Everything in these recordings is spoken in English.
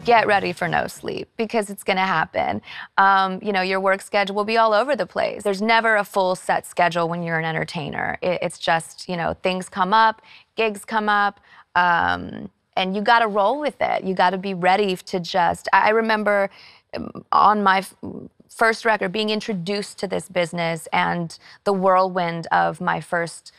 get ready for no sleep because it's gonna happen. Your work schedule will be all over the place. There's never a full set schedule when you're an entertainer. It's just, things come up, gigs come up, and you gotta roll with it. You gotta be ready to just, I remember on my first record being introduced to this business and the whirlwind of my first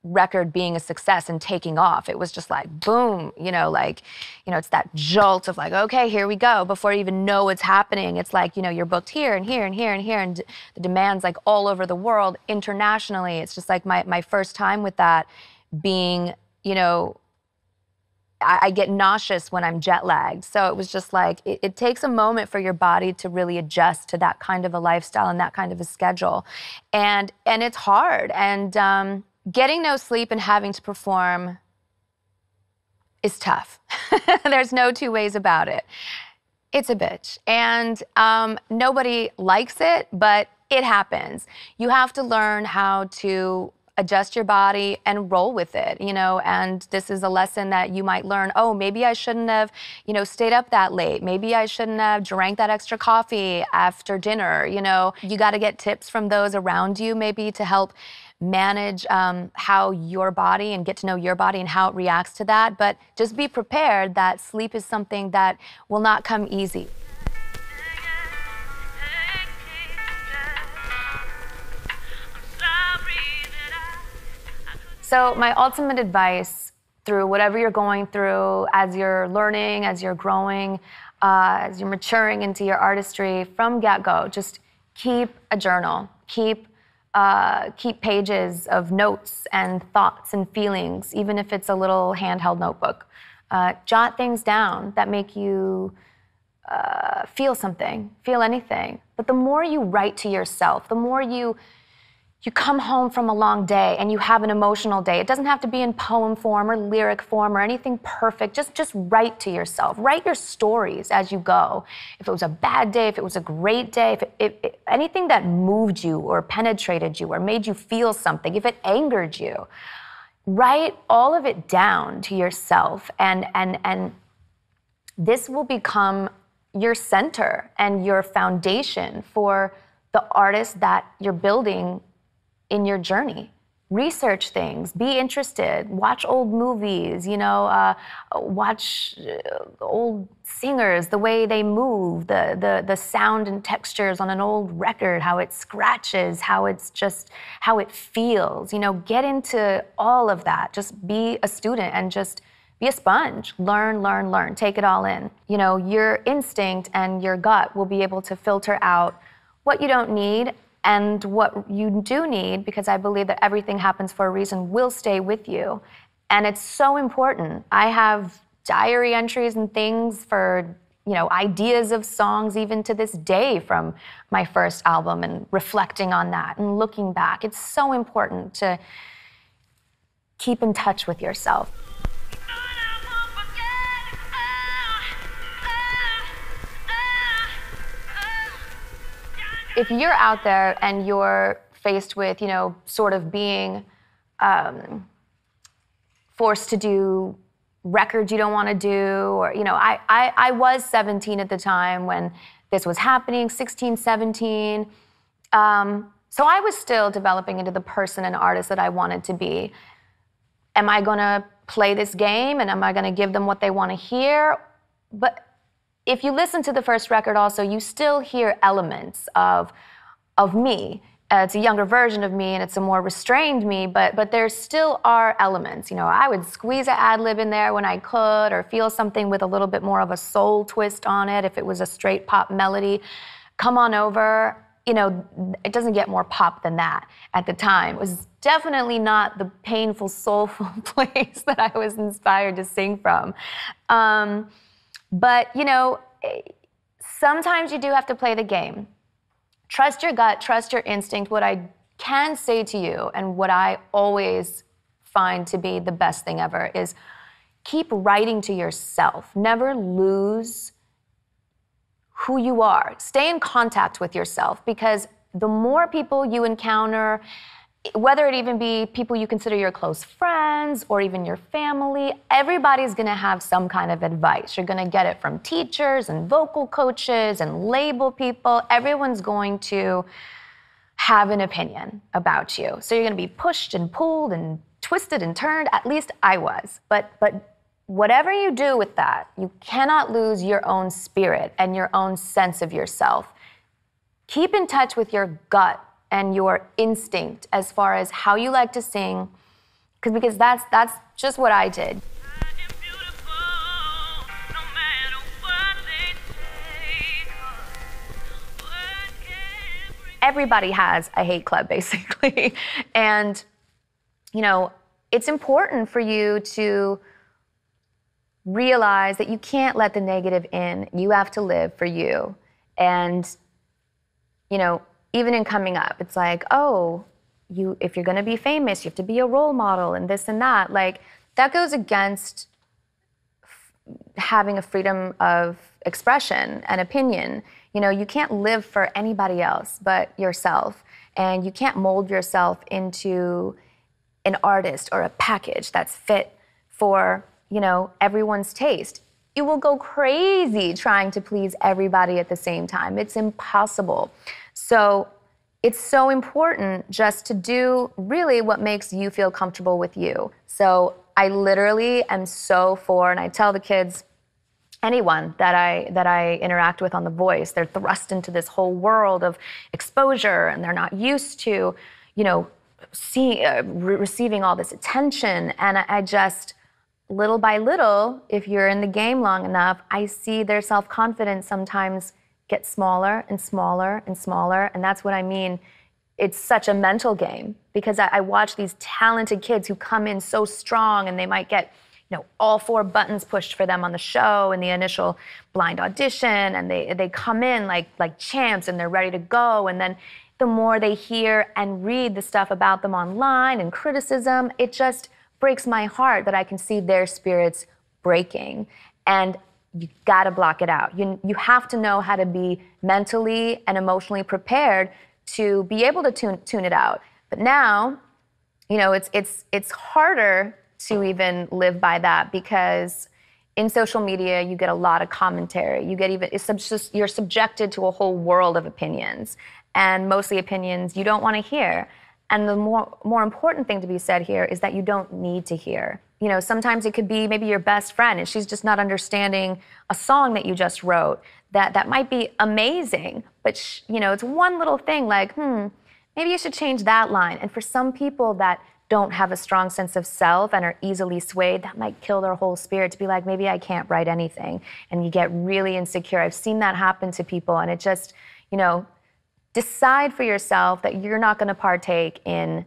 record being a success and taking off. It was just like, boom, it's that jolt of like, okay, here we go. Before you even know what's happening, it's like, you're booked here and here and here and here, and the demand's like all over the world, internationally. It's just like my first time with that being, I get nauseous when I'm jet lagged. So it was just like, it takes a moment for your body to really adjust to that kind of a lifestyle and that kind of a schedule. And it's hard. And, getting no sleep and having to perform is tough. There's no two ways about it. It's a bitch. And nobody likes it, but it happens. You have to learn how to adjust your body and roll with it, and this is a lesson that you might learn. Oh, maybe I shouldn't have, stayed up that late. Maybe I shouldn't have drank that extra coffee after dinner. You got to get tips from those around you maybe to help manage how your body and get to know your body and how it reacts to that. But just be prepared that sleep is something that will not come easy. So my ultimate advice through whatever you're going through, as you're learning, as you're growing, as you're maturing into your artistry, from get-go, just keep a journal. Keep pages of notes and thoughts and feelings, even if it's a little handheld notebook. Jot things down that make you feel something, feel anything. But the more you write to yourself, the more you come home from a long day and you have an emotional day. It doesn't have to be in poem form or lyric form or anything perfect. Just write to yourself. Write your stories as you go. If it was a bad day, if it was a great day, if anything that moved you or penetrated you or made you feel something, if it angered you, write all of it down to yourself. And this will become your center and your foundation for the artist that you're building in your journey. Research things, be interested, watch old movies, watch old singers, the way they move, the sound and textures on an old record, how it scratches, how it feels, get into all of that. Just be a student and just be a sponge. Learn, take it all in. Your instinct and your gut will be able to filter out what you don't need and what you do need, because I believe that everything happens for a reason, will stay with you. And it's so important. I have diary entries and things for, ideas of songs even to this day from my first album, and reflecting on that and looking back. It's so important to keep in touch with yourself. If you're out there and you're faced with, sort of being forced to do records you don't want to do, or, I was 17 at the time when this was happening, 16, 17. So I was still developing into the person and artist that I wanted to be. Am I going to play this game, and am I going to give them what they want to hear? But if you listen to the first record also, you still hear elements of me. It's a younger version of me, and it's a more restrained me, but there still are elements. I would squeeze an ad-lib in there when I could, or feel something with a little bit more of a soul twist on it if it was a straight pop melody. Come On Over, it doesn't get more pop than that at the time. It was definitely not the painful, soulful place that I was inspired to sing from. But, sometimes you do have to play the game. Trust your gut, trust your instinct. What I can say to you, and what I always find to be the best thing ever, is keep writing to yourself. Never lose who you are. Stay in contact with yourself, because the more people you encounter whether it even be people you consider your close friends or even your family, everybody's gonna have some kind of advice. You're gonna get it from teachers and vocal coaches and label people. Everyone's going to have an opinion about you. So you're gonna be pushed and pulled and twisted and turned. At least I was. But whatever you do with that, you cannot lose your own spirit and your own sense of yourself. Keep in touch with your gut and your instinct as far as how you like to sing, because that's just what I did. Everybody has a hate club, basically. And, you know, it's important for you to realize that you can't let the negative in. You have to live for you. And, you know, even in coming up, it's like, oh, if you're gonna be famous, you have to be a role model and this and that. Like, that goes against having a freedom of expression and opinion. You know, you can't live for anybody else but yourself. And you can't mold yourself into an artist or a package that's fit for, you know, everyone's taste. You will go crazy trying to please everybody at the same time. It's impossible. So it's so important just to do really what makes you feel comfortable with you. So I literally am so for, and I tell the kids, anyone that I interact with on The Voice, they're thrust into this whole world of exposure, and they're not used to, you know, receiving all this attention. And I just, little by little, if you're in the game long enough, I see their self-confidence sometimes get smaller and smaller and smaller. And that's what I mean. It's such a mental game, because I watch these talented kids who come in so strong, and they might get, you know, all 4 buttons pushed for them on the show in the initial blind audition, and they come in like champs, and they're ready to go. And then the more they hear and read the stuff about them online and criticism, it just breaks my heart that I can see their spirits breaking. And you gotta block it out. You have to know how to be mentally and emotionally prepared to be able to tune it out. But now, you know, it's harder to even live by that, because in social media you get a lot of commentary. You're subjected to a whole world of opinions, and mostly opinions you don't want to hear. And the more important thing to be said here is that you don't need to hear. You know, sometimes it could be maybe your best friend, and she's just not understanding a song that you just wrote that might be amazing, but you know, it's one little thing like, maybe you should change that line. And for some people that don't have a strong sense of self and are easily swayed, that might kill their whole spirit to be like, maybe I can't write anything. And you get really insecure. I've seen that happen to people, and it just, you know, decide for yourself that you're not going to partake in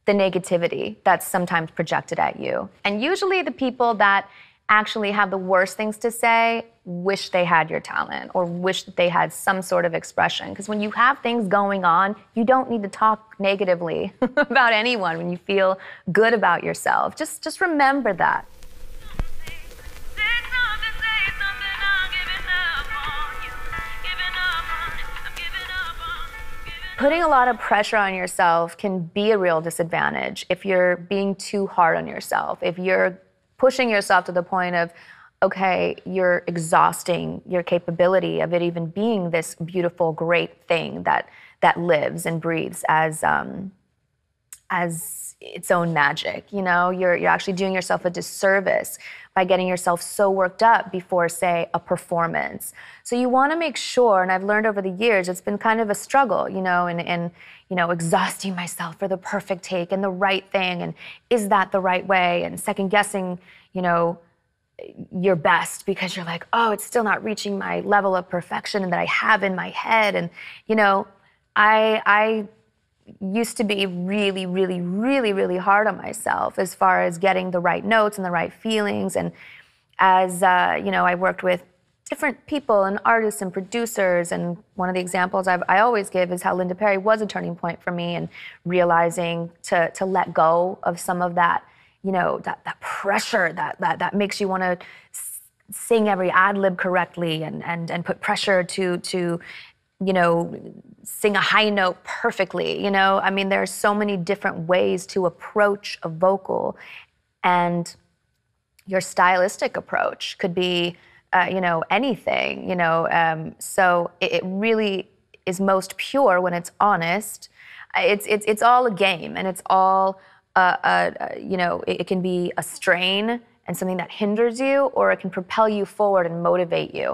the negativity that's sometimes projected at you. And usually the people that actually have the worst things to say wish they had your talent, or wish that they had some sort of expression. Because when you have things going on, you don't need to talk negatively about anyone when you feel good about yourself. Just remember that. Putting a lot of pressure on yourself can be a real disadvantage if you're being too hard on yourself. If you're pushing yourself to the point of, okay, you're exhausting your capability of it even being this beautiful, great thing that lives and breathes as its own magic. You know, you're actually doing yourself a disservice by getting yourself so worked up before, say, a performance. So you want to make sure, and I've learned over the years, it's been kind of a struggle, you know, and you know, exhausting myself for the perfect take and the right thing, and is that the right way, and second guessing, you know, your best because you're like, oh, it's still not reaching my level of perfection that I have in my head. And, you know, I used to be really, really, really, really hard on myself as far as getting the right notes and the right feelings. And as, you know, I worked with different people and artists and producers. And one of the examples I always give is how Linda Perry was a turning point for me, and realizing to let go of some of that, you know, that pressure that makes you want to sing every ad lib correctly and put pressure to sing a high note perfectly. I mean, there are so many different ways to approach a vocal, and your stylistic approach could be, anything. So it really is most pure when it's honest. It's all a game, and it's all, it can be a strain and something that hinders you, or it can propel you forward and motivate you.